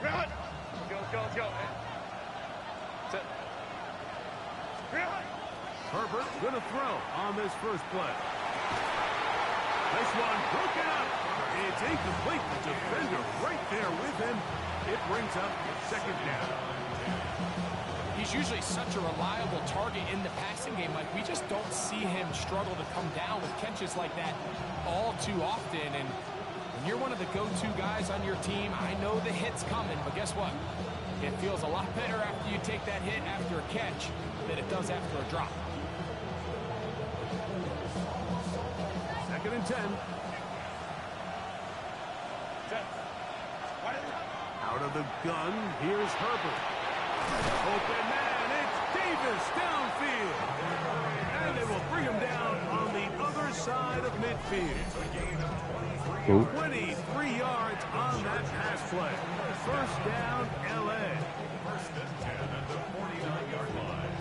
Let's go, let's go. Set. Herbert gonna throw on this first play. This one broken up. It's incomplete. The defender right there with him. It brings up second down. He's usually such a reliable target in the passing game. Like, we just don't see him struggle to come down with catches like that all too often. And when you're one of the go-to guys on your team, I know the hit's coming, but guess what? It feels a lot better after you take that hit after a catch than it does after a drop. Second and 10. Out of the gun, here's Herbert. Open man, it's Davis downfield. And they will bring him down on the other side of midfield. 23 yards on that pass play. First down, LA. First and 10 at the 49-yard line.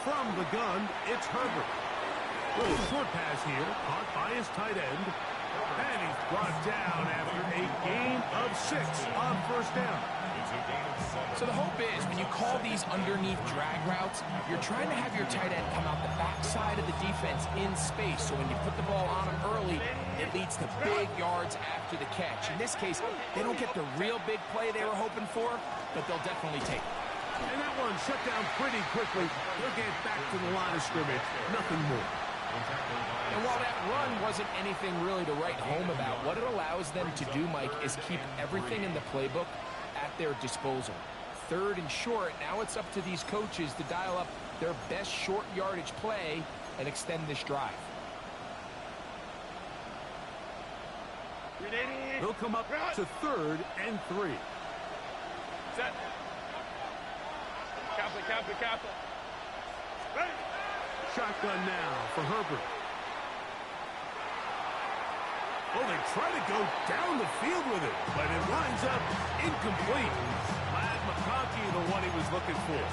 From the gun, it's Herbert. Little short pass here, caught by his tight end. And he's brought down after a gain of 6 on first down. So the hope is when you call these underneath drag routes, you're trying to have your tight end come out the backside of the defense in space. So when you put the ball on him early, it leads to big yards after the catch. In this case, they don't get the real big play they were hoping for, but they'll definitely take it. And that one shut down pretty quickly. They'll get back to the line of scrimmage. Nothing more. And while that run wasn't anything really to write home about, what it allows them to do, Mike, is keep everything in the playbook at their disposal. Third and short, now it's up to these coaches to dial up their best short yardage play and extend this drive. They'll come up to 3rd and 3. Set. Capital. Shotgun now for Herbert. Oh, they try to go down the field with it, but it winds up incomplete. Glad McConkey, the one he was looking for.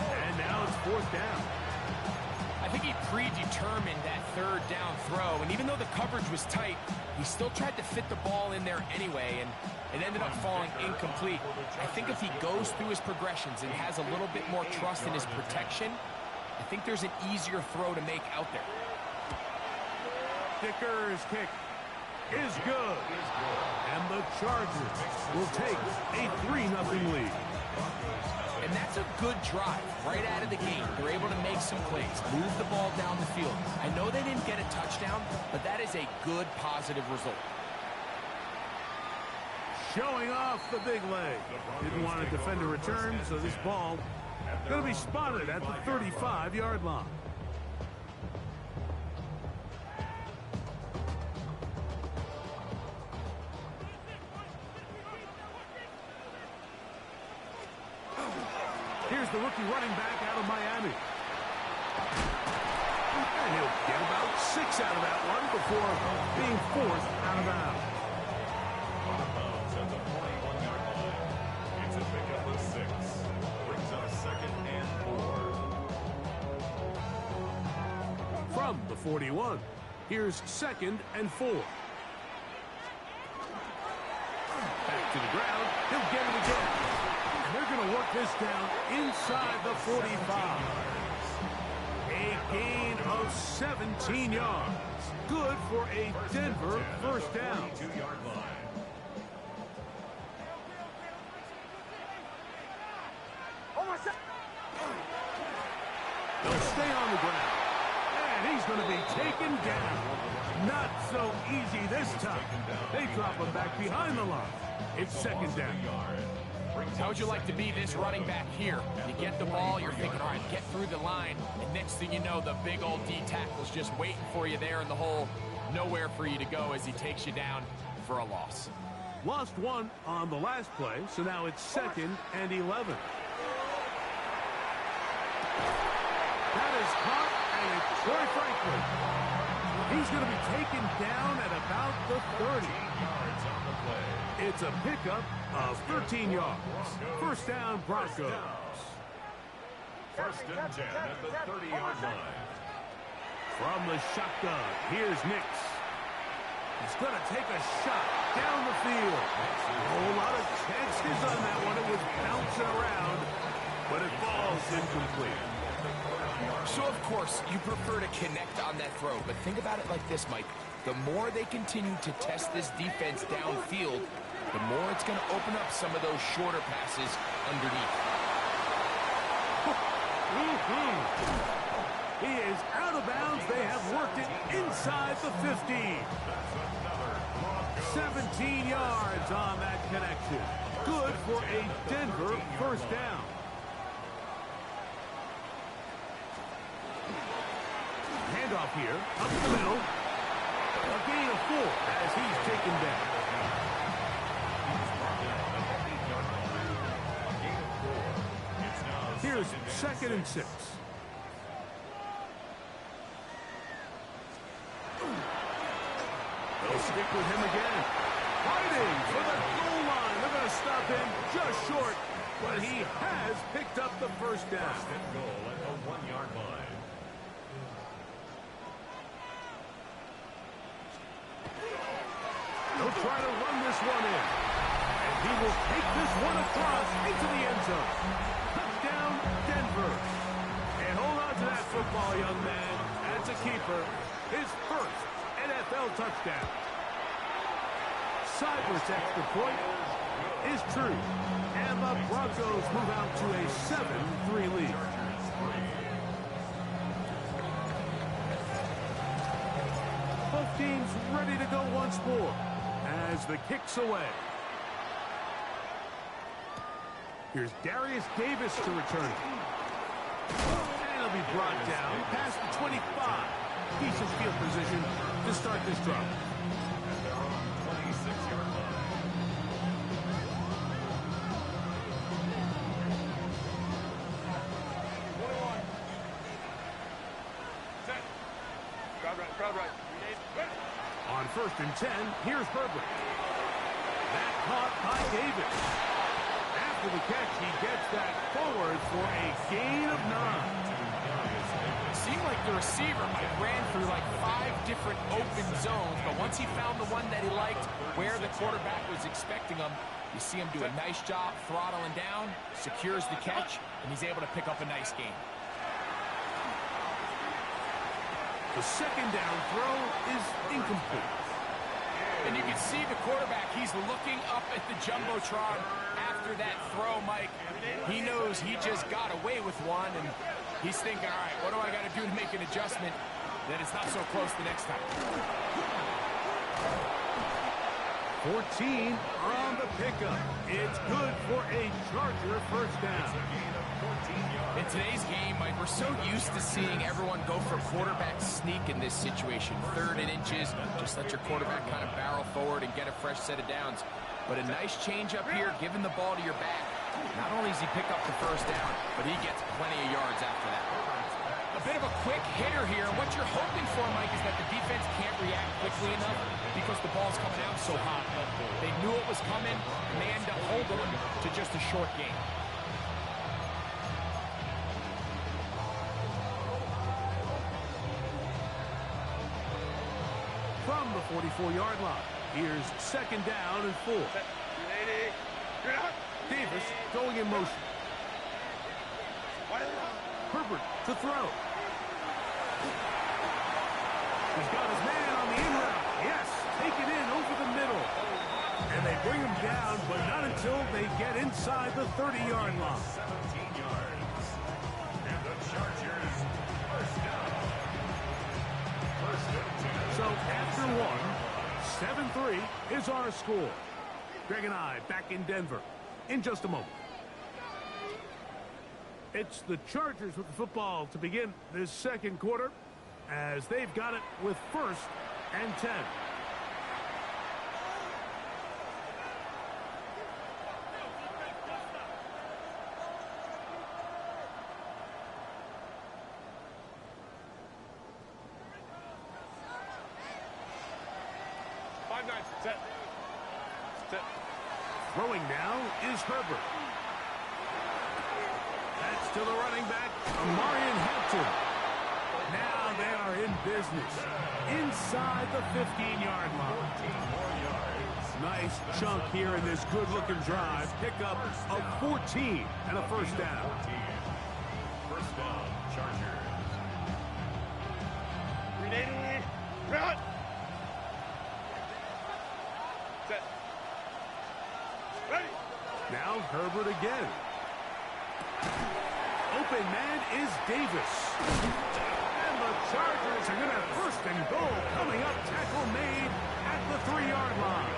And now it's 4th down. I think he predetermined that 3rd down throw, and even though the coverage was tight, he still tried to fit the ball in there anyway, and it ended up falling incomplete. I think if he goes through his progressions and has a little bit more trust in his protection, I think there's an easier throw to make out there. Dicker's kick is good. And the Chargers will take a 3-0 lead. And that's a good drive right out of the gate. They're able to make some plays, move the ball down the field. I know they didn't get a touchdown, but that is a good, positive result. Showing off the big leg. Didn't want to defend a return, so this ball going to be spotted at the 35-yard line. Here's the rookie running back out of Miami. And he'll get about 6 out of that one before being forced out of bounds. At the 41-yard line. It's a pickup of 6. Brings up 2nd and 4. From the 41, here's 2nd and 4. Back to the ground. He'll get it again. They're going to work this down inside the 45. A gain of 17 yards. Good for a Denver first down. 2-yard line. They'll stay on the ground. And he's going to be taken down. Not so easy this time. They drop him back behind the line. It's 2nd down. How would you like to be this running back here? You get the ball, you're thinking, all right, get through the line, and next thing you know, the big old D tackle's just waiting for you there in the hole. Nowhere for you to go as he takes you down for a loss. Lost 1 on the last play, so now it's 2nd and 11. That is caught, and it's Troy Franklin. He's going to be taken down at about the 30. 13 yards on the play. It's a pickup of 13 yards. First down, Broncos. First and 10 at the 30-yard line. From the shotgun, here's Nix. He's going to take a shot down the field. A whole lot of chances on that one. It was bouncing around, but it falls incomplete. So, of course, you prefer to connect on that throw, but think about it like this, Mike. The more they continue to test this defense downfield, the more it's going to open up some of those shorter passes underneath. He is out of bounds. They have worked it inside the 15. 17 yards on that connection. Good for a Denver first down. Handoff here, up the middle. A gain of 4 as he's taken down. Here's 2nd and 6. They'll stick with him again. Fighting for the goal line. They're going to stop him just short, but he has picked up the first down. First and goal at the 1-yard line. He'll try to run this one in. And he will take this one across into the end zone. Touchdown, Denver. And hold on to that football, young man. That's a keeper. His first NFL touchdown. Cyber's extra point is true. And the Broncos move out to a 7-3 lead. Both teams ready to go once more as the kick's away. Here's Darius Davis to return. And he'll be brought down past the 25. Decent field position to start this drive. And they're on the 26-yard line. Crowd right. On 1st and 10, here's Herbert. That caught by Davis. After the catch, he gets that forward for a gain of 9. It seemed like the receiver ran through like 5 different open zones, but once he found the one that he liked, where the quarterback was expecting him, you see him do a nice job throttling down, secures the catch, and he's able to pick up a nice gain. The 2nd down throw is incomplete. And you can see the quarterback, he's looking up at the Jumbotron after that throw, Mike. He knows he just got away with one, and he's thinking, all right, what do I got to do to make an adjustment that it's not so close the next time? 14 are on the pickup. It's good for a Charger first down. In today's game, Mike, we're so used to seeing everyone go for quarterback sneak in this situation. 3rd and inches, just let your quarterback kind of barrel forward and get a fresh set of downs. But a nice change up here, giving the ball to your back. Not only does he pick up the first down, but he gets plenty of yards after that. A bit of a quick hitter here. And what you're hoping for, Mike, is that the defense can't react quickly enough because the ball's coming out so hot. They knew it was coming, and they end up holding them to just a short game. From the 44-yard line, here's 2nd down and 4. Davis going in motion. Herbert to throw. He's got his man on the in route. Yes, take it in over the middle. And they bring him down, but not until they get inside the 30-yard line. 17 yards. And the Chargers first down. First and 10. So after one, 7-3 is our score. Greg and I back in Denver in just a moment. It's the Chargers with the football to begin this 2nd quarter as they've got it with 1st and 10. Throwing now is Herbert. That's to the running back, Amarian Hampton. Now they are in business inside the 15-yard line. 14 more yards. Nice chunk here in this good-looking drive. Pickup of 14 and a first down. 14. First down, Chargers. Ready, run. Set. Ready. Now Herbert again. Open man is Davis. And the Chargers are going to have first and goal coming up. Tackle made at the 3-yard line.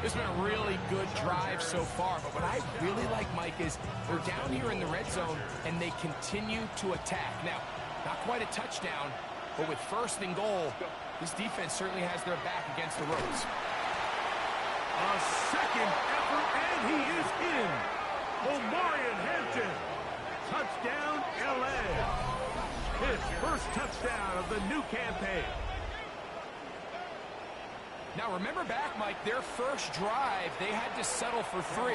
This has been a really good drive so far, but what I really like, Mike, is they're down here in the red zone, and they continue to attack. Now, not quite a touchdown, but with first and goal, this defense certainly has their back against the ropes. A second effort, and he is in. Omarion Hampton. Touchdown, L.A. His first touchdown of the new campaign. Now, remember back, Mike, their first drive, they had to settle for 3.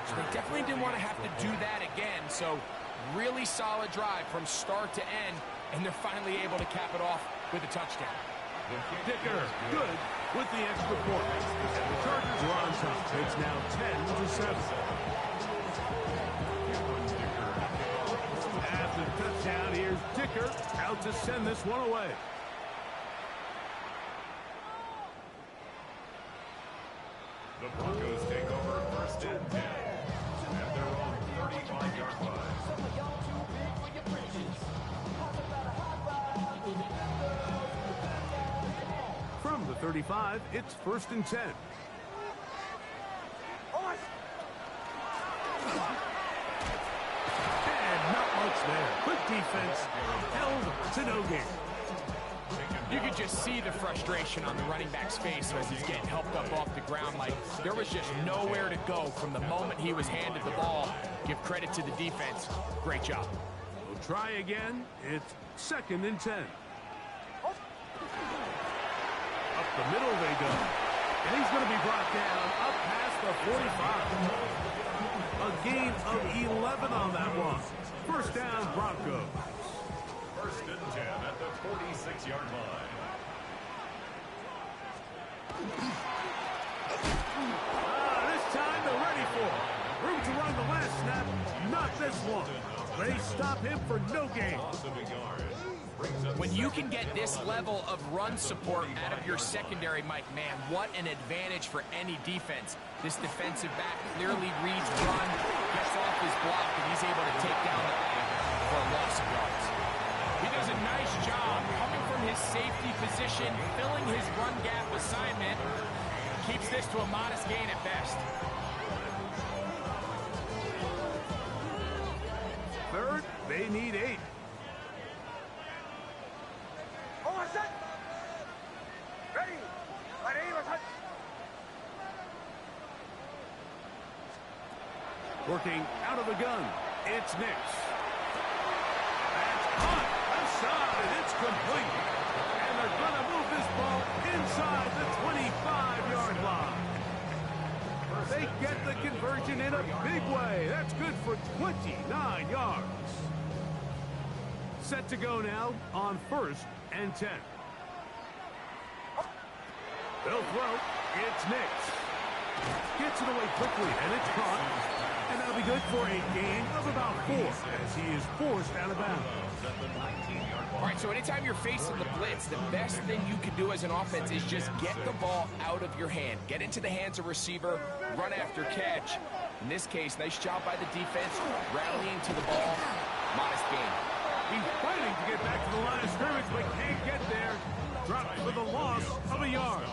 So they definitely didn't want to have to do that again. So really solid drive from start to end, and they're finally able to cap it off with a touchdown. Dicker, good with the extra point. And the Chargers are on top. It's now 10-7. After the touchdown, here's Dicker out to send this one away. The Broncos take over first and 10 at their own 35-yard line. From the 35, it's first and 10. And not much there. Good defense. Held to no gain. You could just see the frustration on the running back's face as he's getting helped up off the ground. Like, there was just nowhere to go from the moment he was handed the ball. Give credit to the defense. Great job. We'll try again. It's second and 10. Up the middle they go. And he's going to be brought down up past the 45. A gain of 11 on that one. First down, Broncos. First and 10 at the 46-yard line. This time they're ready for it. Room to run the last snap, not this one. They stop him for no gain. When you can get this level of run support out of your secondary, Mike, man, what an advantage for any defense. This defensive back clearly reads run, gets off his block, and he's able to take down the back for a loss of yards. He does a nice job coming from his safety position, filling his run gap assignment. Keeps this to a modest gain at best. Third, they need 8. Working out of the gun, it's Nix. That's caught aside, it's complete. And they're going to move this ball inside the 25-yard line. They get the conversion in a big way. That's good for 29 yards. Set to go now on first and 10. They'll throw. It's Nix. Gets it away quickly, and it's caught. And that'll be good for a gain of about 4 as he is forced out of bounds. All right, so anytime you're facing the blitz, the best thing you can do as an offense is just get the ball out of your hand. Get into the hands of receiver, run after catch. In this case, nice job by the defense, rallying to the ball. Modest gain. He's fighting to get back to the line of scrimmage, but can't get there. Dropped for the loss of a yard.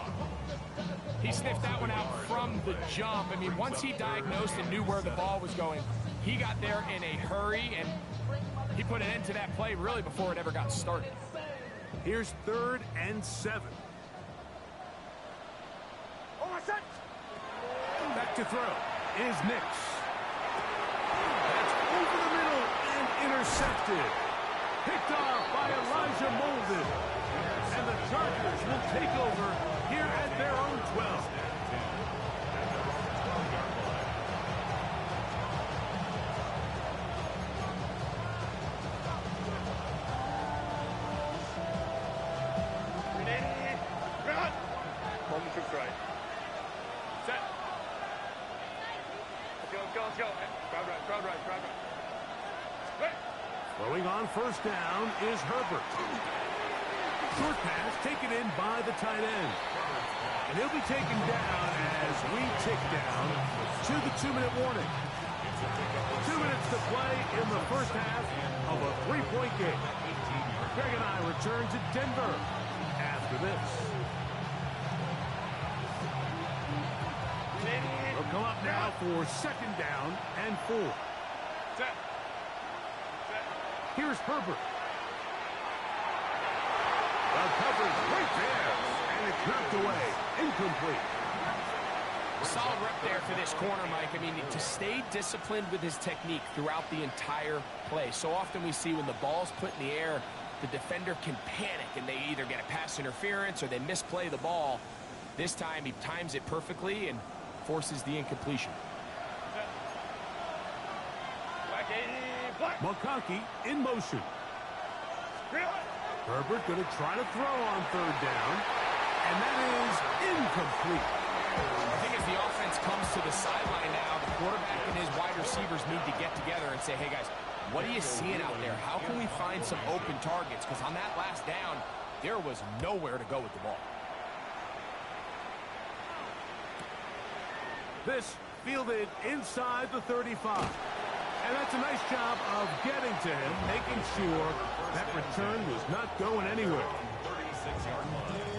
He sniffed that one out from the jump. I mean, once he diagnosed and knew where the ball was going, he got there in a hurry, and he put an end to that play really before it ever got started. Here's third and 7. Back to throw is Nix. That's over the middle and intercepted. Picked off by Elijah Molden. And the Chargers will take over here at their own 12. go. Crowd right. Right. Throwing on first down is Herbert. Short pass taken in by the tight end. And he'll be taken down as we tick down to the 2-minute warning. 2 minutes to play in the first half of a 3-point game. Greg and I return to Denver after this. They'll come up now for second down and 4. Set. Here's Herbert. The coverage right there. And it's knocked away. Incomplete. Solid rep there for this corner, Mike. I mean, to stay disciplined with his technique throughout the entire play. So often we see when the ball's put in the air, the defender can panic and they either get a pass interference or they misplay the ball. This time he times it perfectly and forces the incompletion. McConkey in motion. Herbert going to try to throw on third down. And that is incomplete. I think as the offense comes to the sideline now, the quarterback and his wide receivers need to get together and say, hey, guys, what are you seeing out there? How can we find some open targets? Because on that last down, there was nowhere to go with the ball. This fielded inside the 35. And that's a nice job of getting to him, making sure that return was not going anywhere. 36-yard line.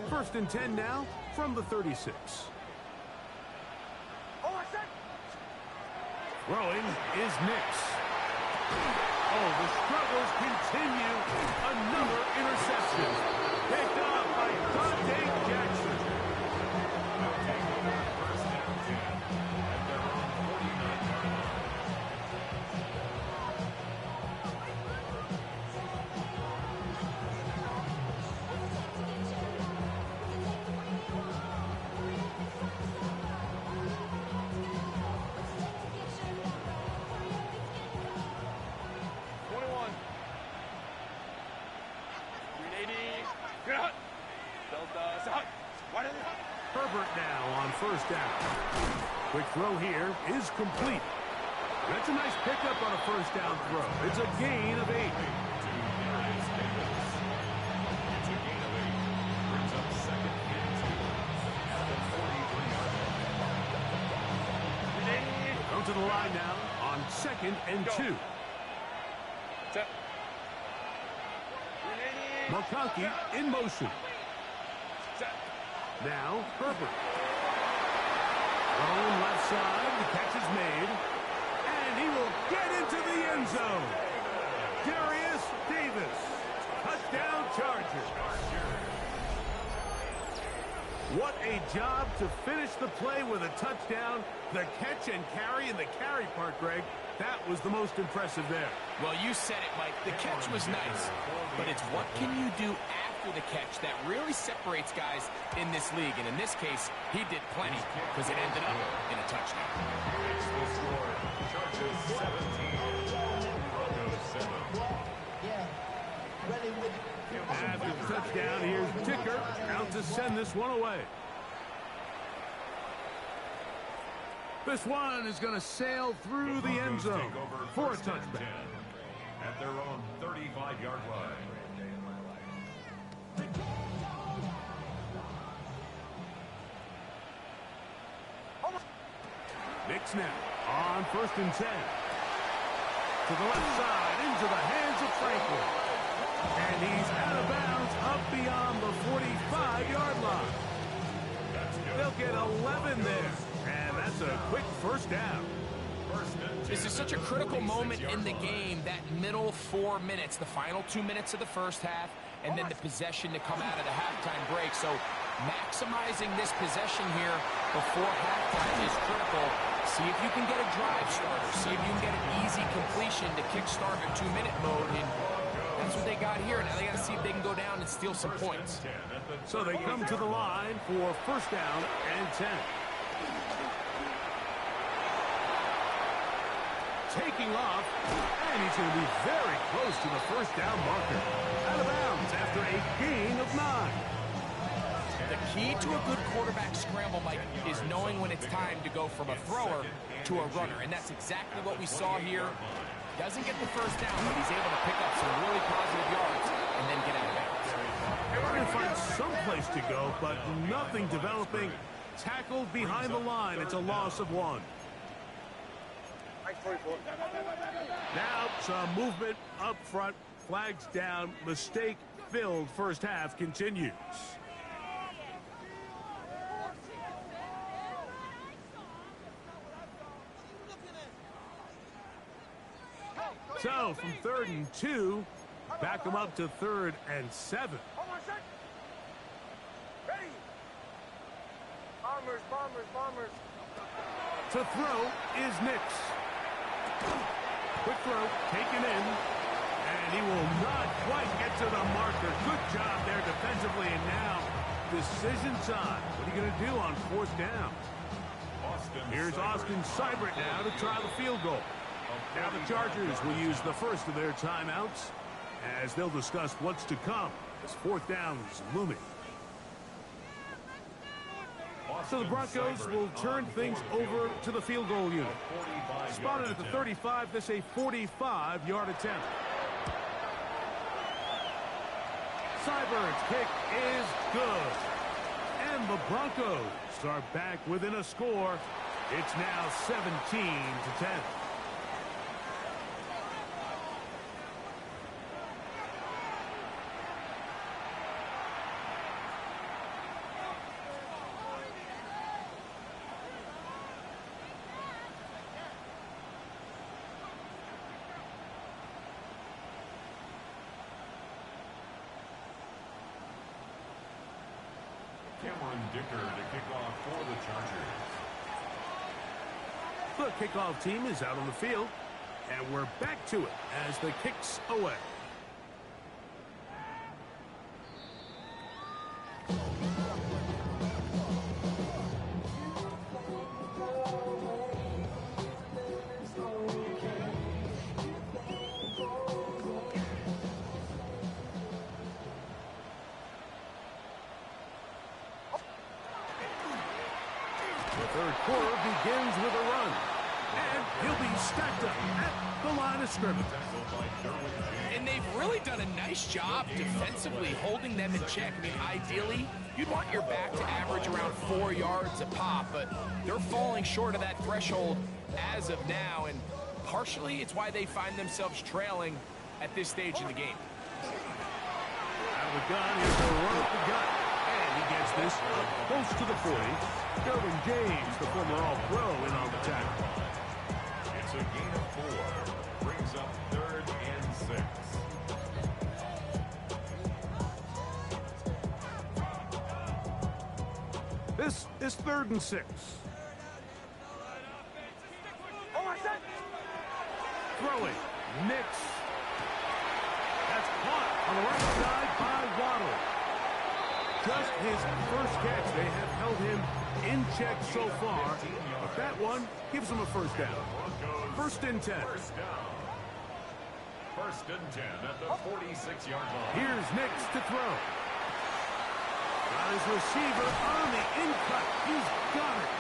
First and 10 now from the 36. Throwing is Nix. Oh, the struggles continue. Another interception. Picked up by Dante Jackson. First down 10 at their own 49-yard line. Herbert now on first down. Quick throw here is complete. That's a nice pickup on a first down throw. It's a gain of 8. It's a gain of 8. Brings up second and 2 at the 43-yard line. Come to the line now on second and 2. Set. McConkey in motion. Set. Now Herbert. Thrown left side. The catch is made. And he will get into the end zone. Darius Davis. Touchdown Chargers. What a job to finish the play with a touchdown. The catch and carry, and the carry part, Greg, that was the most impressive there. Well, you said it, Mike. The catch was nice, but it's what can you do after the catch that really separates guys in this league. And in this case, he did plenty because it ended up in a touchdown. It's the score. Chargers 17. Broncos 7. After the touchdown, here's Ticker out to send this one away. This one is going to sail through the end zone for a touchback. At their own 35-yard line. Nix now on first and 10. To the left side, into the hands of Franklin. And he's out of bounds up beyond the 45-yard line. They'll get 11 there. And that's a quick first down. This is such a critical moment in the game, that middle 4 minutes, the final 2 minutes of the first half, and then the possession to come out of the halftime break. So maximizing this possession here before halftime is critical. See if you can get a drive starter. See if you can get an easy completion to kickstart a 2-minute mode. And that's what they got here. Now they got to see if they can go down and steal some points. So they come to the line for first down and 10. taking off, and he's going to be very close to the first down marker. Out of bounds after a gain of 9. The key to a good quarterback scramble, Mike, is knowing when it's time to go from a thrower to a runner, and that's exactly what we saw here. Doesn't get the first down, but he's able to pick up some really positive yards and then get out of bounds. Trying to find some place to go, but nothing developing. Tackled behind the line. It's a loss of 1. Now some movement up front. Flags down. Mistake-filled first half continues. So from 3rd and 2, back them up to 3rd and 7. Bombers. To throw is Nix. Quick throw, taken in, and he will not quite get to the marker. Good job there defensively, and now decision time. What are you going to do on 4th down? Here's Austin Seibert now to try the field goal. Now the Chargers will use the first of their timeouts as they'll discuss what's to come as 4th down is looming. So the Broncos will turn things over to the field goal unit. Spotted at the 35, this a 45-yard attempt. Seibert's kick is good. And the Broncos are back within a score. It's now 17-10. To kick off for the Chargers. The kickoff team is out on the field, and we're back to it as the kick's away. Third quarter begins with a run. And he'll be stacked up at the line of scrimmage. And they've really done a nice job defensively holding them in check. I mean, ideally, you'd want your back to average around 4 yards a pop, but they're falling short of that threshold as of now, and partially it's why they find themselves trailing at this stage in the game. Out of the gun, here's the run up the gut. And he gets this up close to the 40. Derwin James, the former All-Pro, in on the tackle. It's a gain of 4. Brings up 3rd and 6. This is 3rd and 6. Throwing. Nix. That's caught on the right side by Waddle. Just his first catch. They have held him in check so far, but that one gives him a first down. 1st and 10. First down. 1st and 10 at the 46-yard line. Here's Nix to throw. Got his receiver on the in-cut. He's got it.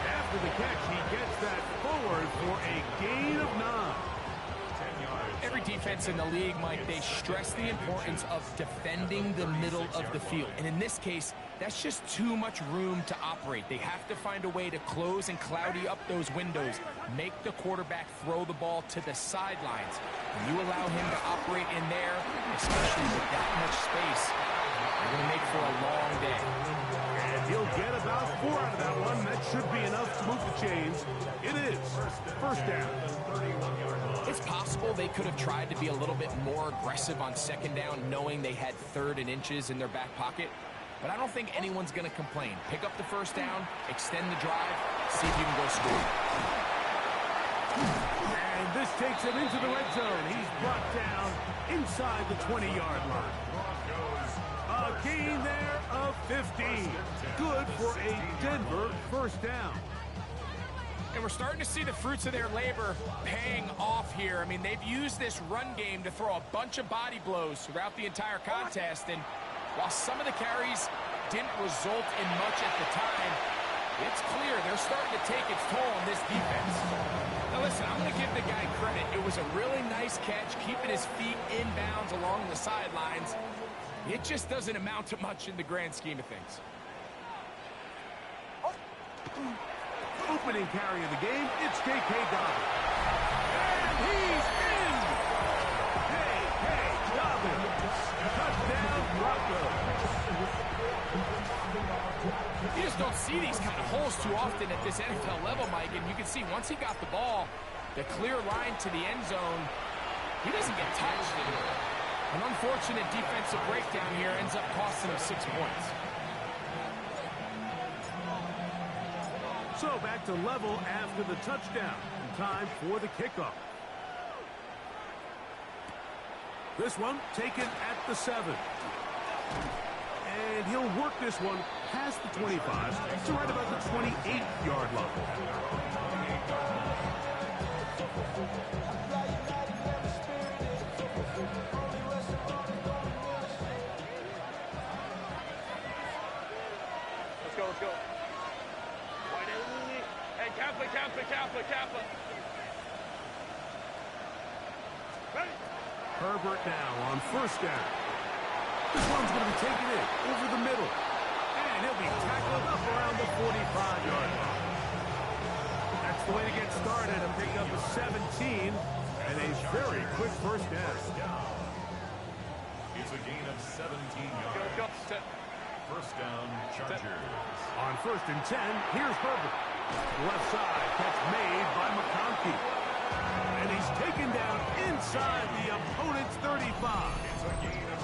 After the catch, he gets that forward for a gain of 9. Every defense in the league, Mike, they stress the importance of defending the middle of the field. And in this case, that's just too much room to operate. They have to find a way to close and cloudy up those windows, make the quarterback throw the ball to the sidelines. When you allow him to operate in there, especially with that much space, you're going to make for a long day. And he'll get about 4 out of that one. That should be enough to move the chains. It is. First down. It's possible they could have tried to be a little bit more aggressive on 2nd down, knowing they had 3rd and inches in their back pocket. But I don't think anyone's going to complain. Pick up the first down, extend the drive, see if you can go score. And this takes him into the red zone. He's brought down inside the 20-yard line. A gain there of 15. Good for a Denver first down. And we're starting to see the fruits of their labor paying off here. I mean, they've used this run game to throw a bunch of body blows throughout the entire contest. And while some of the carries didn't result in much at the time, it's clear they're starting to take its toll on this defense. Now listen, I'm going to give the guy credit. It was a really nice catch, keeping his feet in bounds along the sidelines. It just doesn't amount to much in the grand scheme of things. Opening carry of the game, it's J.K. Dobbins. And he's in! J.K. Dobbins. Touchdown, Broncos. You just don't see these kind of holes too often at this NFL level, Mike, and you can see once he got the ball, the clear line to the end zone, he doesn't get touched. An unfortunate defensive breakdown here ends up costing him 6 points. So back to level after the touchdown. Time for the kickoff. This one taken at the 7. And he'll work this one past the 25 to right about the 28-yard line. Let's go, let's go. And Kappa. Ready? Herbert now on first down. This one's going to be taken in over the middle. And he'll be tackled up around the 45-yard line. That's the way to get started and pick up a 17 and a very quick first down. It's a gain of 17 yards. Go. Set. First down, Chargers. On first and 10, here's Herbert. Left side, catch made by McConkey. And he's taken down inside the opponent's 35. It's a gain of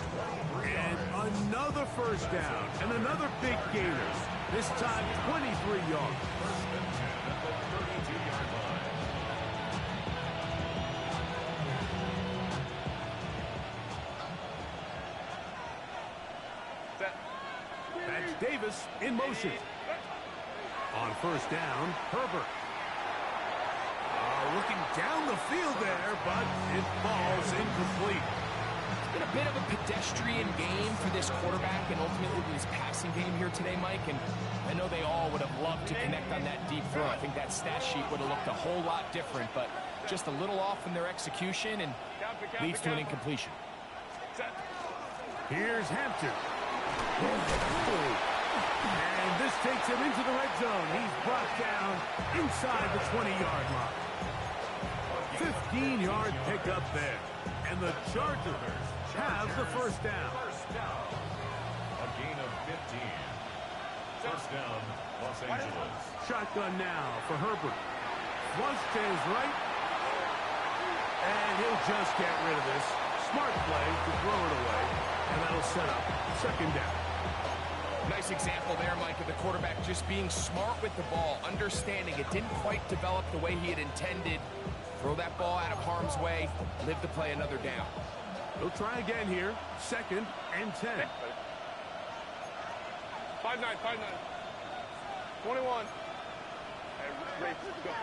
23 And yards. another first down and another big gainer. This time 23 yards. First and 10 at the 32-yard line. Set. That's Davis in motion. On first down, Herbert. Looking down the field there, but it falls incomplete. It's been a bit of a pedestrian game for this quarterback and ultimately this passing game here today, Mike. And I know they all would have loved to connect on that deep throw. I think that stat sheet would have looked a whole lot different, but just a little off in their execution and leads to an incompletion. Set. Here's Hampton. And this takes him into the red zone. He's brought down inside the 20-yard line. 15-yard pickup there. And the Chargers have the first down. A gain of 15. First down, Los Angeles. Shotgun now for Herbert. Flush to his right. And he'll just get rid of this. Smart play to throw it away. And that'll set up second down. Nice example there, Mike, of the quarterback just being smart with the ball, understanding it didn't quite develop the way he had intended. Throw that ball out of harm's way, live to play another down. He'll try again here. Second and 10. 5-9. 21. And race. Go.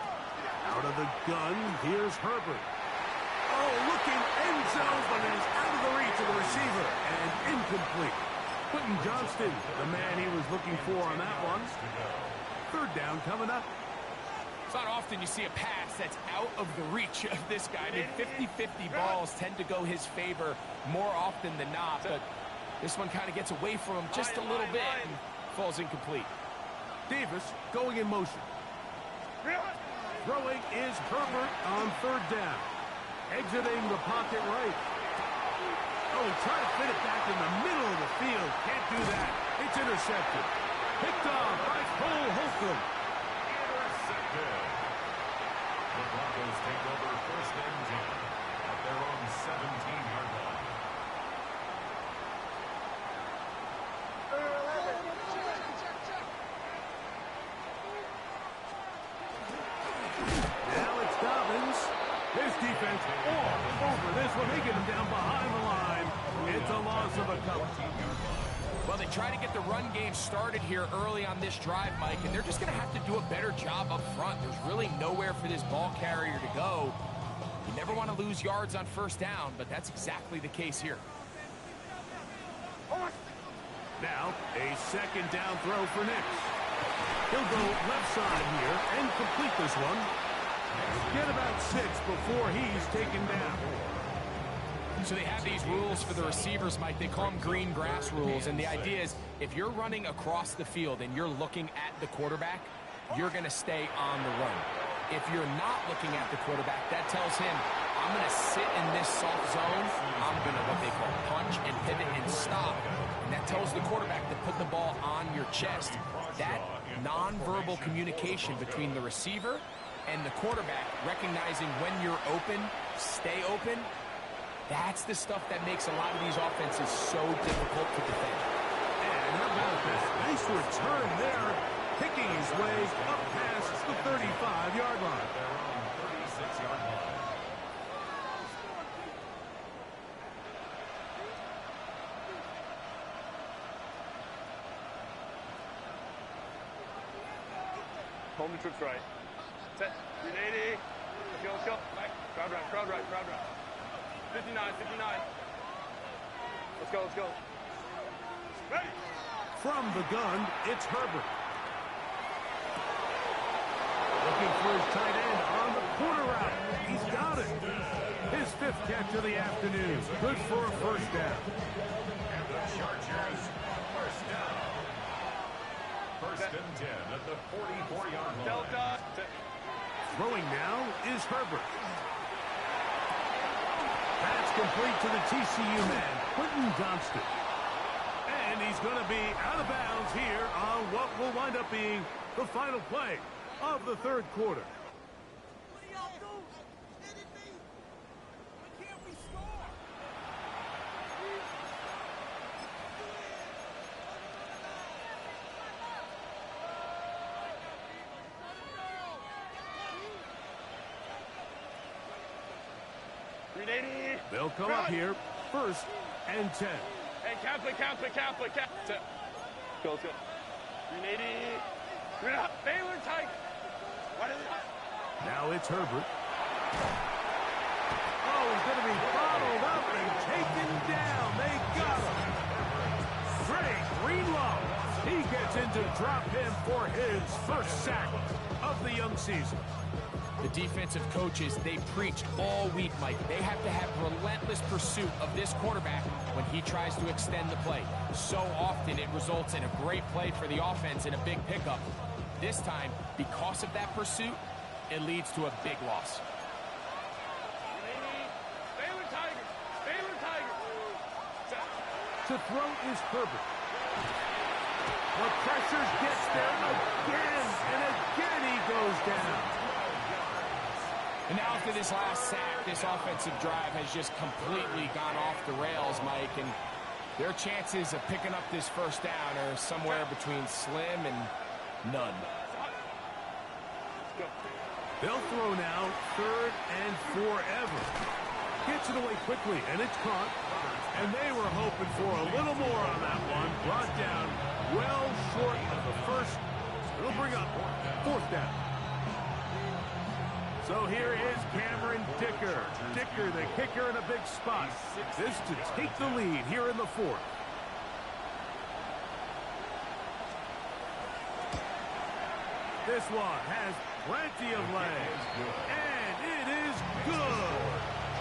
Out of the gun, here's Herbert. Oh, looking end zone, but it is out of the reach of the receiver and incomplete. Quentin Johnston, the man he was looking for on that one. Third down coming up. It's not often you see a pass that's out of the reach of this guy. I mean, 50-50 balls tend to go his favor more often than not, but this one kind of gets away from him just a little bit and falls incomplete. Davis going in motion. Throwing is Herbert on third down. Exiting the pocket right. Oh, he tried to fit it back in the middle of the field. Can't do that. It's intercepted. Picked off by Cole Holcomb. Intercepted. The Broncos take over first and 10 at their own 17-yard line. Now it's Dobbins. This defense all over this one. They get him down behind the line. It's a loss of a couple. Well, they try to get the run game started here early on this drive, Mike, and they're just going to have to do a better job up front. There's really nowhere for this ball carrier to go. You never want to lose yards on first down, but that's exactly the case here. Now, a second down throw for Nix. He'll go left side here and complete this one. Get about 6 before he's taken down. So they have these rules for the receivers, Mike. They call them green grass rules, and the idea is if you're running across the field and you're looking at the quarterback, you're going to stay on the run. If you're not looking at the quarterback, that tells him, I'm going to sit in this soft zone. I'm going to what they call punch and pivot and stop. And that tells the quarterback to put the ball on your chest. That nonverbal communication between the receiver and the quarterback, recognizing when you're open, stay open, that's the stuff that makes a lot of these offenses so difficult to defend. And how about this nice return there, kicking his way up past the 35-yard line. They're on 36-yard line. Home the trips right. Set. 380. Let's go, let's go. Right. Crowd right, crowd right, crowd right. 59, 59. Let's go, let's go. Ready. From the gun, it's Herbert. Looking for his tight end on the corner route. He's got it. His 5th catch of the afternoon. Good for a first down. And the Chargers, first down. First and 10 at the 44-yard line. Delta. Throwing now is Herbert. That's complete to the TCU man, Quentin Johnston. And he's going to be out of bounds here on what will wind up being the final play of the 3rd quarter. They'll come up here, 1st and 10. Hey, Kaplan. Go, let's go. 380. Baylor tight. What is it? Now it's Herbert. Oh, he's going to be followed up and taken down. They got him. Great Greenlaw. He gets in to drop him for his 1st sack of the young season. The defensive coaches, they preach all week, Mike. They have to have relentless pursuit of this quarterback when he tries to extend the play. So often it results in a great play for the offense and a big pickup. This time, because of that pursuit, it leads to a big loss. Baylor Tigers. To throw is Herbert. The pressure gets there again, and again he goes down. And now after this last sack, this offensive drive has just completely gone off the rails, Mike, and their chances of picking up this first down are somewhere between slim and none. They'll throw now, 3rd and forever. Gets it away quickly, and it's caught. And they were hoping for a little more on that one. Brought down well short of the first. It'll bring up 4th down. So here is Cameron Dicker. Dicker, the kicker, in a big spot. This to take the lead here in the 4th. This one has plenty of legs. And it is good.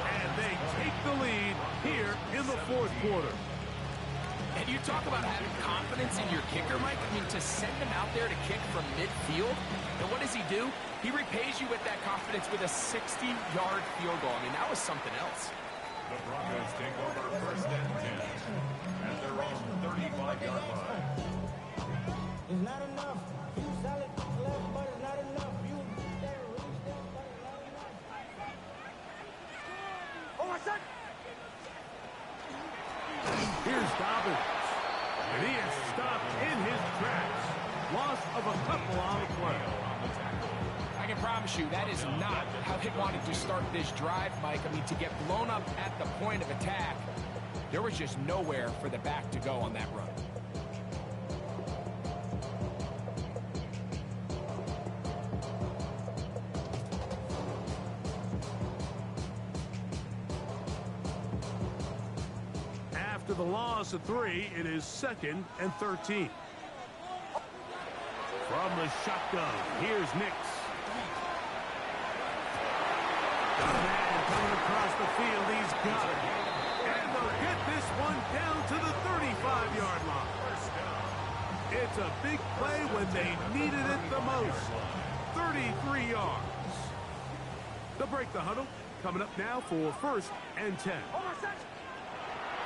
And they take the lead here in the 4th quarter. And you talk about having confidence in your kicker, Mike. I mean, to send him out there to kick from midfield, and what does he do? He repays you with that confidence with a 60-yard field goal. I mean, that was something else. The Broncos take over 1st and 10 at their own 35-yard line. It's not enough. You solid left, but it's not enough. You stay really still, but it's not enough. Oh, my son. Here's Dobbins. And he is stopped in his tracks. Loss of a couple on the play. I can promise you that is not how they wanted to start this drive, Mike. I mean, to get blown up at the point of attack, there was just nowhere for the back to go on that run. After the loss of 3, it is 2nd and 13. From the shotgun, here's Nix. Got a man coming across the field. He's got it. And they'll get this one down to the 35-yard line. It's a big play when they needed it the most. 33 yards. They'll break the huddle. Coming up now for 1st and 10.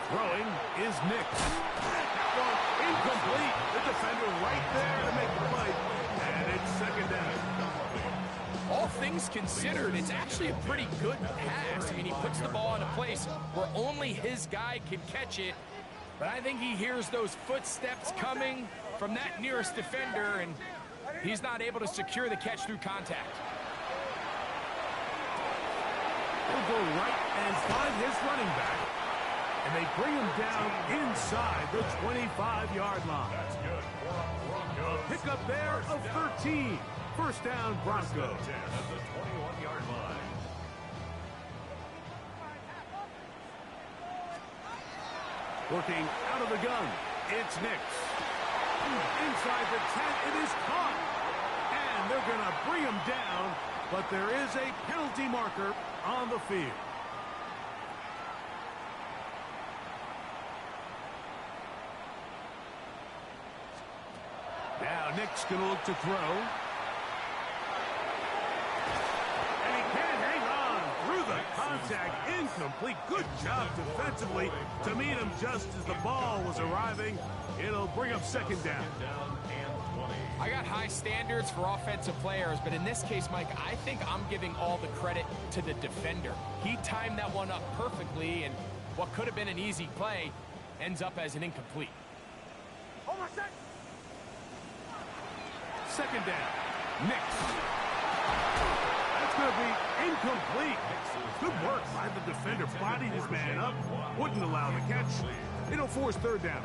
Throwing is Nix. That one incomplete. The defender right there to make the play. And it's 2nd down. All things considered, it's actually a pretty good pass. I mean, he puts the ball in a place where only his guy can catch it. But I think he hears those footsteps coming from that nearest defender, and he's not able to secure the catch through contact. He'll go right and find his running back. And they bring him down inside the 25-yard line. That's good. A pickup there of 13. 1st down, Broncos. At the 21-yard line. Working out of the gun, it's Nix. Inside the 10, it is caught. And they're going to bring him down, but there is a penalty marker on the field. Now Nick's going to look to throw. And he can't hang on through the contact. Incomplete. Good job defensively to meet him just as the ball was arriving. It'll bring up 2nd down. I got high standards for offensive players, but in this case, Mike, I think I'm giving all the credit to the defender. He timed that one up perfectly, and what could have been an easy play ends up as an incomplete. 2nd down. Nix. That's going to be incomplete. Good work by the defender. Bodied his man up. Wouldn't allow the catch. It'll force 3rd down.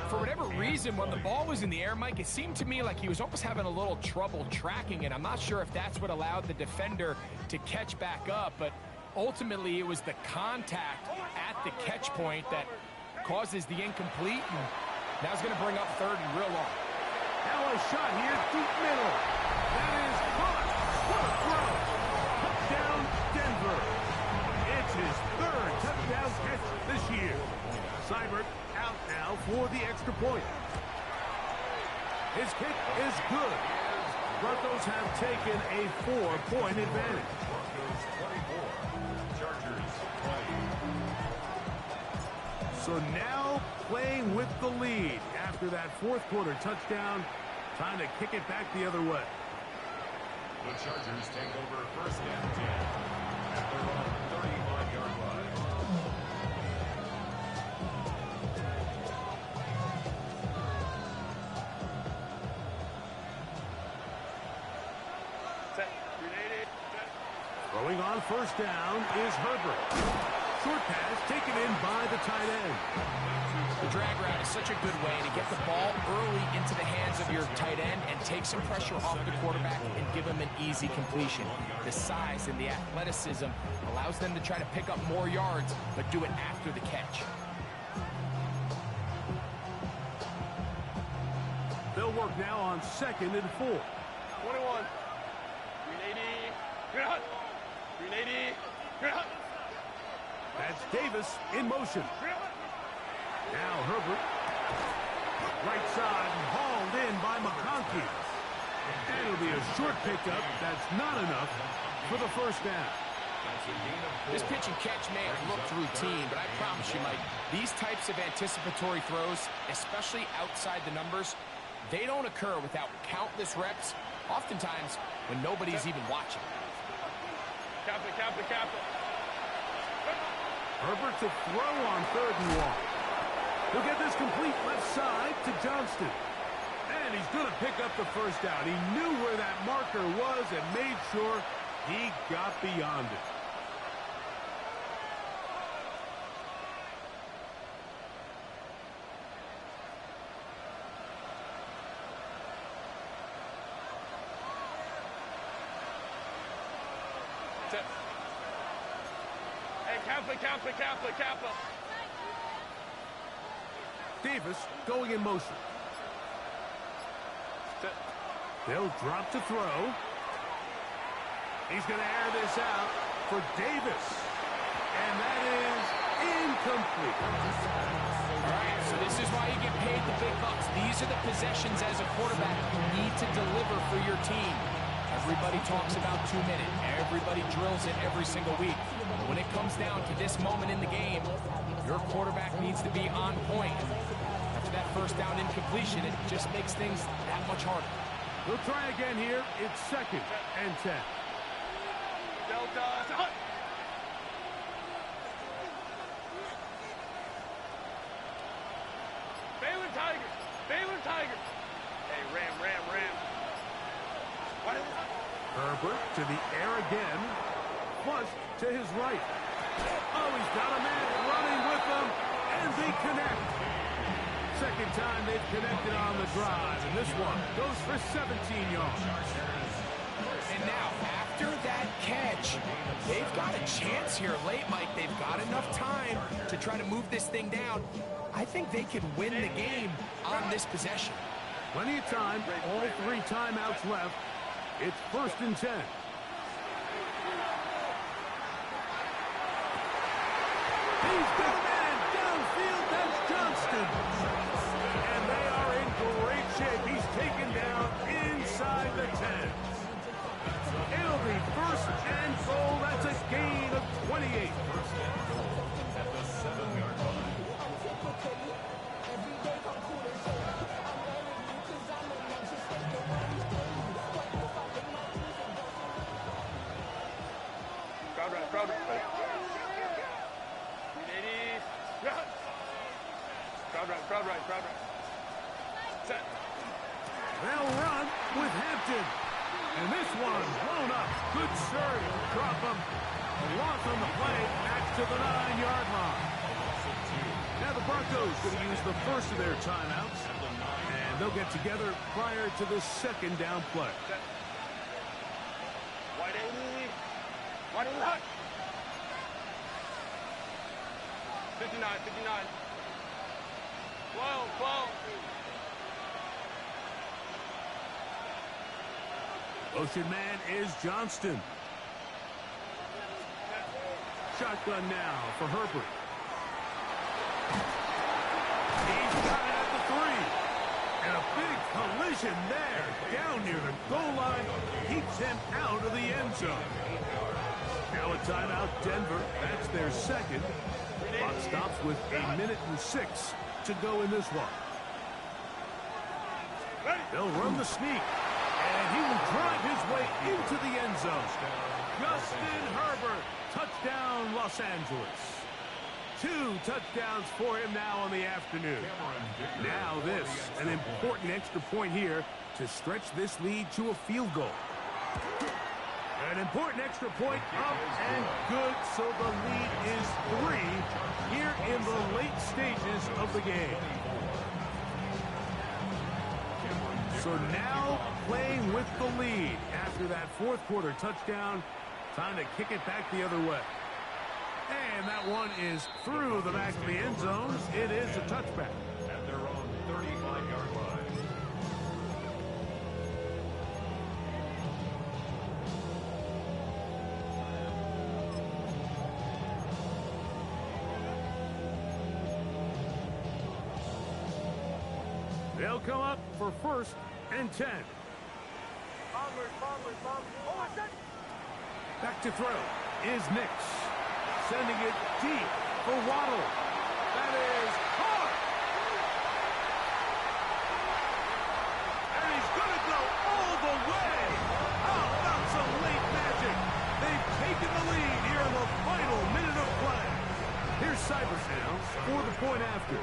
For whatever reason, when the ball was in the air, Mike, it seemed to me like he was almost having a little trouble tracking it. I'm not sure if that's what allowed the defender to catch back up, but ultimately it was the contact at the catch point that causes the incomplete, and now it's going to bring up 3rd and real long. Now a shot here, deep middle. That is caught. What a throw. Touchdown, Denver. It's his 3rd touchdown catch this year. Seibert out now for the extra point. His kick is good. Broncos have taken a 4-point advantage. Broncos 24, Chargers 20. So now playing with the lead after that 4th quarter touchdown, trying to kick it back the other way. The Chargers take over 1st and 10 at their own 35-yard line. Throwing on 1st down is Herbert. Short pass taken in by the tight end. The drag route is such a good way to get the ball early into the hands of your tight end and take some pressure off the quarterback and give him an easy completion. The size and the athleticism allows them to try to pick up more yards, but do it after the catch. They'll work now on 2nd and 4. 21. 380. 380. That's Davis in motion. Now Herbert. Right side hauled in by McConkey. And it'll be a short pickup. That's not enough for the 1st down. This pitch and catch may have looked routine, but I promise you, Mike, these types of anticipatory throws, especially outside the numbers, they don't occur without countless reps, oftentimes when nobody's even watching. Cap it. Herbert to throw on 3rd and 1. He'll get this complete left side to Johnston. And he's going to pick up the 1st down. He knew where that marker was and made sure he got beyond it. Hey, Kappa. Davis going in motion. Set. They'll drop to throw. He's going to air this out for Davis. And that is incomplete. All right, so this is why you get paid the big bucks. These are the possessions as a quarterback you need to deliver for your team. Everybody talks about 2 minutes. Everybody drills it every single week. But when it comes down to this moment in the game, your quarterback needs to be on point. After that first down incompletion, it just makes things that much harder. We'll try again here. It's 2nd and 10. Delta. Baylor Tigers. Baylor Tigers. Hey, Ram. What is it? Herbert to the air again. Flushed to his right. Oh, he's got a man running with him, and they connect. Second time they've connected on the drive, and this one goes for 17 yards. And now, after that catch, they've got a chance here late, Mike. They've got enough time to try to move this thing down. I think they could win the game on this possession. Plenty of time, all 3 timeouts left. It's 1st and 10. He's got a man downfield. That's Johnston. And they are in great shape. He's taken down inside the 10. It'll be 1st and goal. That's a gain of 28. At the 7-yard line. Crowd right. 380. Crowd right. Set. They'll run with Hampton. And this one blown up. Good surge. Drop him. A loss on the play. Back to the 9-yard line. Now the Broncos going to use the first of their timeouts. And they'll get together prior to the 2nd down play. Set. Wide 80. Wide 80 hot. 59. 12. Motion man is Johnston. Shotgun now for Herbert. He's got it at the 3. And a big collision there. Down near the goal line. Keeps him out of the end zone. Now a timeout, Denver. That's their 2nd. Clock stops with 1:06 to go in this one. They'll run the sneak. And he will drive his way into the end zone. Justin Herbert. Touchdown, Los Angeles. 2 touchdowns for him now on the afternoon. Now this, an important extra point here to stretch this lead to a field goal. An important extra point up and good, so the lead is 3 here in the late stages of the game. So now playing with the lead after that 4th quarter touchdown. Time to kick it back the other way. And that one is through the back of the end zone. It is a touchback. At their own 35-yard line. They'll come up for 1st and 10. Back to throw is Nix. Sending it deep for Waddle. That is hard. And he's going to go all the way. How about some late magic? They've taken the lead here in the final minute of play. Here's Cybers now for the point after.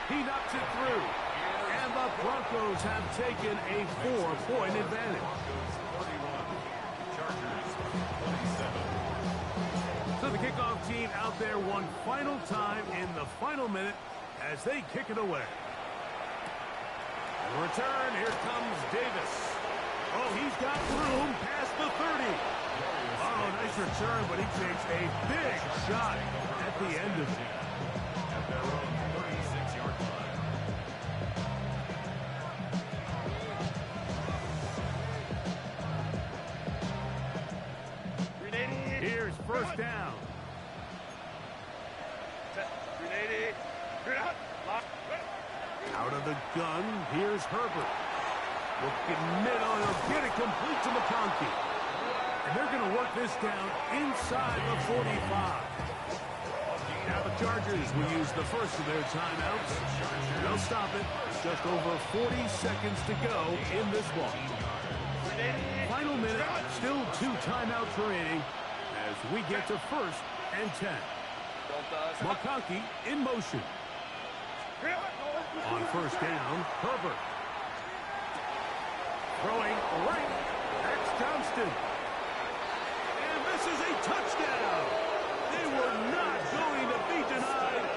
He knocks it through. And the Broncos have taken a 4-point advantage. So the kickoff team out there one final time in the final minute as they kick it away. In return, here comes Davis. Oh, he's got room past the 30. Oh, nice return, but he takes a big shot at the end of it. At their own 36-yard line. Here's first down. 380. Out of the gun, here's Herbert. Looking middle, he'll get it complete to McConkey. And they're going to work this down inside the 45. Now the Chargers will use the first of their timeouts. They'll stop it. Just over 40 seconds to go in this one. Final minute, still 2 timeouts remaining as we get to first and 10. McConkey in motion. On first down, Herbert. Throwing right. That's Johnston. And this is a touchdown. They were not going to be denied,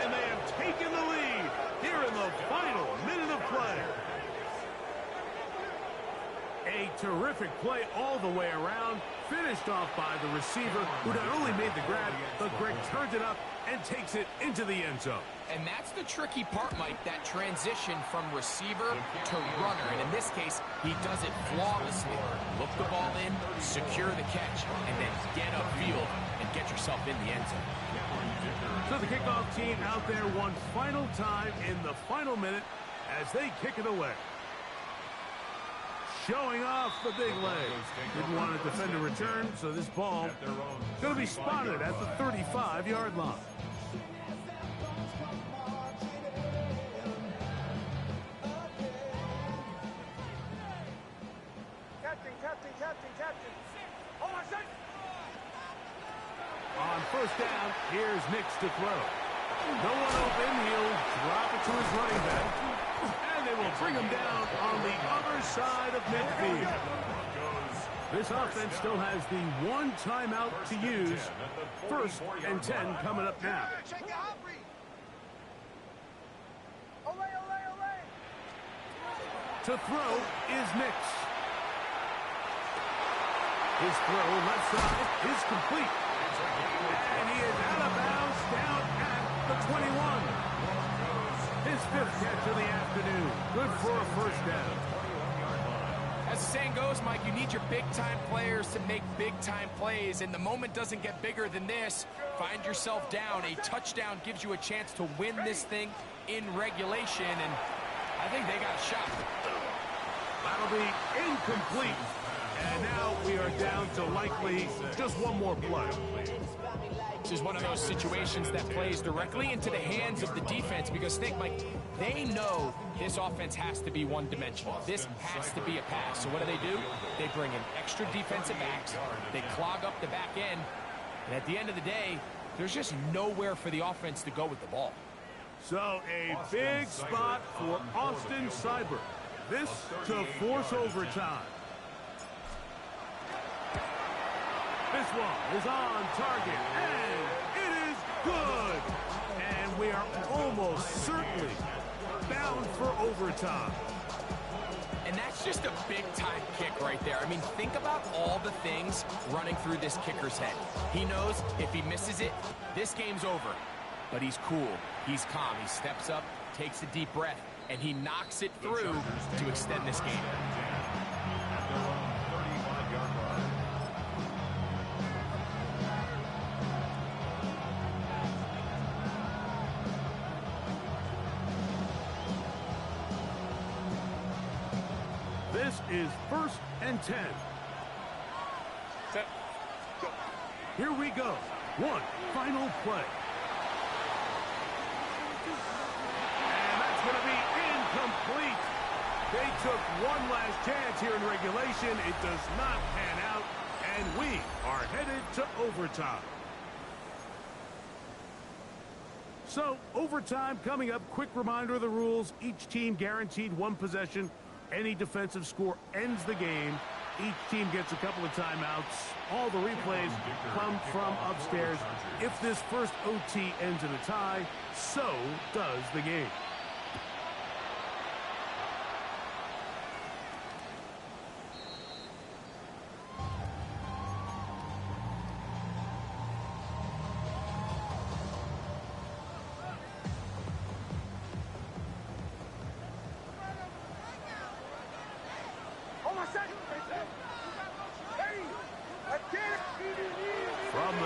and they have taken the lead here in the final minute of play. A terrific play all the way around, finished off by the receiver, who not only made the grab, but Greg turned it up and takes it into the end zone. And that's the tricky part, Mike, that transition from receiver to runner. And in this case, he does it flawlessly. Look the ball in, secure the catch, and then get upfield and get yourself in the end zone. So the kickoff team out there one final time in the final minute as they kick it away. Showing off the big leg. Didn't want to defend a return, so this ball is going to be spotted at the 35-yard line. Captain. Hold on, set. On first down, here's Nix to throw. No one open, he'll drop it to his running back. And they will bring him down on the other side of midfield. This offense still has the 1 timeout to use. First and 10 coming up now. To throw is Nix. His throw left side is complete. And he is out of bounds down at the 21. His 5th catch of the afternoon. Good for a first down. As the saying goes, Mike, you need your big-time players to make big-time plays, and the moment doesn't get bigger than this. Find yourself down. A touchdown gives you a chance to win this thing in regulation, and I think they got a shot. That'll be incomplete. And now we are down to likely just one more play. This is one of those situations that plays directly into the hands of the defense because, think, Mike, they know this offense has to be one-dimensional. This has to be a pass. So what do? They bring in extra defensive backs. They clog up the back end. And at the end of the day, there's just nowhere for the offense to go with the ball. So a big spot for Austin Seibert. This to force overtime. This one is on target, and it is good. And we are almost certainly bound for overtime. And that's just a big-time kick right there. I mean, think about all the things running through this kicker's head. He knows if he misses it, this game's over. But he's cool. He's calm. He steps up, takes a deep breath, and he knocks it through to extend this game. This is first and 10. Set. Go. Here we go. One final play. And that's going to be incomplete. They took one last chance here in regulation. It does not pan out, and we are headed to overtime. So, overtime coming up. Quick reminder of the rules. Each team guaranteed one possession. Any defensive score ends the game. Each team gets a couple of timeouts. All the replays come from upstairs. If this first OT ends in a tie, so does the game.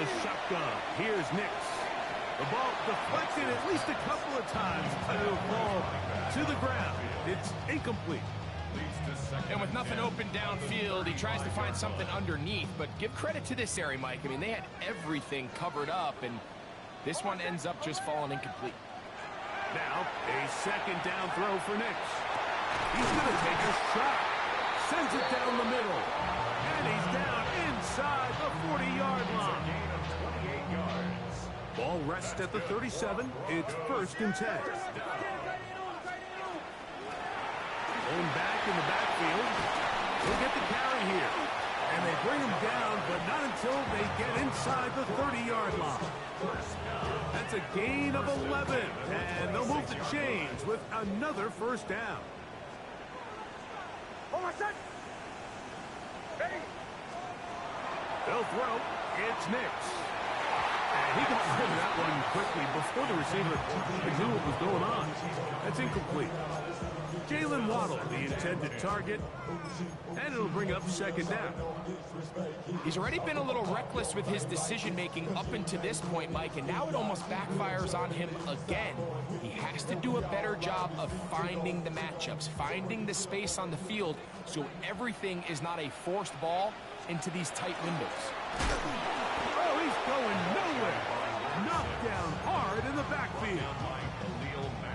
a shotgun. Here's Nix. The ball deflected at least a couple of times, but it'll fall to the ground. It's incomplete. And with nothing open downfield, he tries to find something underneath. But give credit to this area, Mike. I mean, they had everything covered up, and this one ends up just falling incomplete. Now, a second down throw for Nix. He's going to take a shot. Sends it down the middle. And he's down inside the 40-yard line. Gain of 28 yards. Ball rests at the 37. It's 1st and 10. Going back in the backfield. He'll get the carry here. And they bring him down, but not until they get inside the 30-yard line. That's a gain of 11. And they'll move the chains with another 1st down. They'll throw. It's Nix. And he completed that one quickly before the receiver knew what was going on. That's incomplete. Jalen Waddle, the intended target, and it'll bring up 2nd down. He's already been a little reckless with his decision-making up until this point, Mike, and now it almost backfires on him again. He has to do a better job of finding the matchups, finding the space on the field, so everything is not a forced ball into these tight windows. Oh, he's going nowhere. Knocked down hard in the backfield.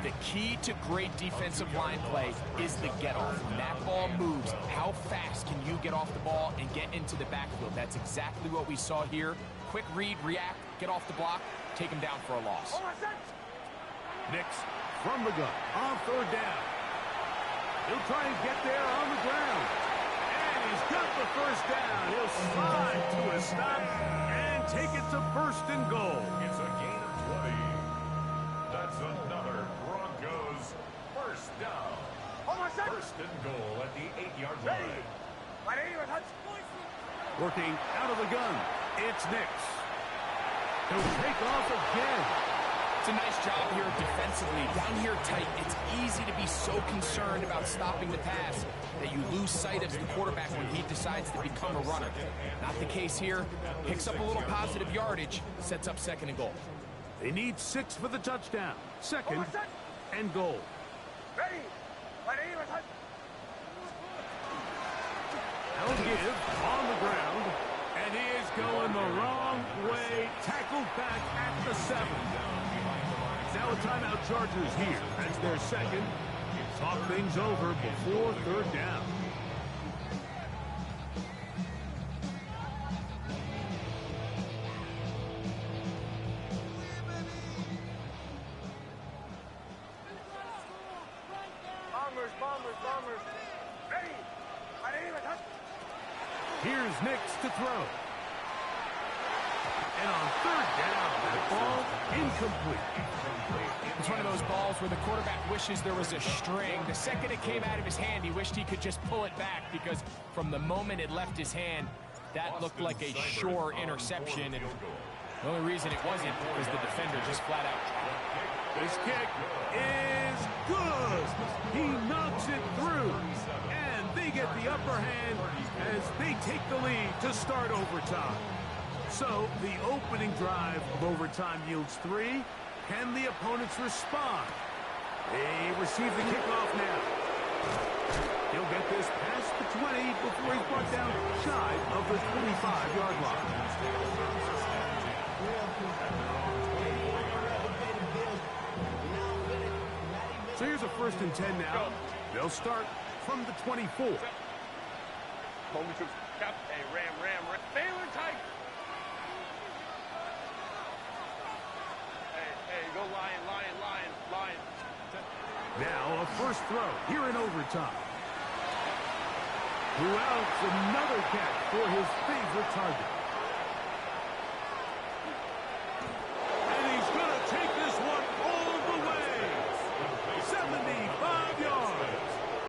The key to great defensive line play is the get-off. When that ball moves, how fast can you get off the ball and get into the backfield? That's exactly what we saw here. Quick read, react, get off the block, take him down for a loss. Nix from the gun on 3rd down. He'll try and get there on the ground. And he's got the 1st down. He'll slide to a stop and take it to 1st and goal. It's a gain of 20. That's another Broncos 1st down. 1st and goal at the 8-yard line. Working out of the gun. It's Nix. He'll take off again. It's a nice job here defensively. Down here tight, it's easy to be so concerned about stopping the pass that you lose sight of the quarterback when he decides to become a runner. Not the case here. Picks up a little positive yardage, sets up 2nd and goal. They need 6 for the touchdown. 2nd and goal. They'll give on the ground. And he is going the wrong way. Tackled back at the 7. Now a timeout Chargers here. That's their 2nd. Talk things over before 3rd down. Bombers. Ready. Here's Nix to throw. And on 3rd down, that ball incomplete. It's one of those balls where the quarterback wishes there was a string. The second it came out of his hand, he wished he could just pull it back, because from the moment it left his hand, that looked like a sure interception. And the only reason it wasn't was the defender just flat out dropped it. This kick is good. He knocks it through. And they get the upper hand as they take the lead to start overtime. So the opening drive of overtime yields 3. Can the opponents respond? They receive the kickoff now. He'll get this past the 20 before he's brought down shy of the 25-yard line. So here's a 1st and 10 now. They'll start from the 24. Home troops. Cap. Hey, ram. Baylor tight. Hey, go lion. Now a 1st throw here in overtime. Who else? Another catch for his favorite target.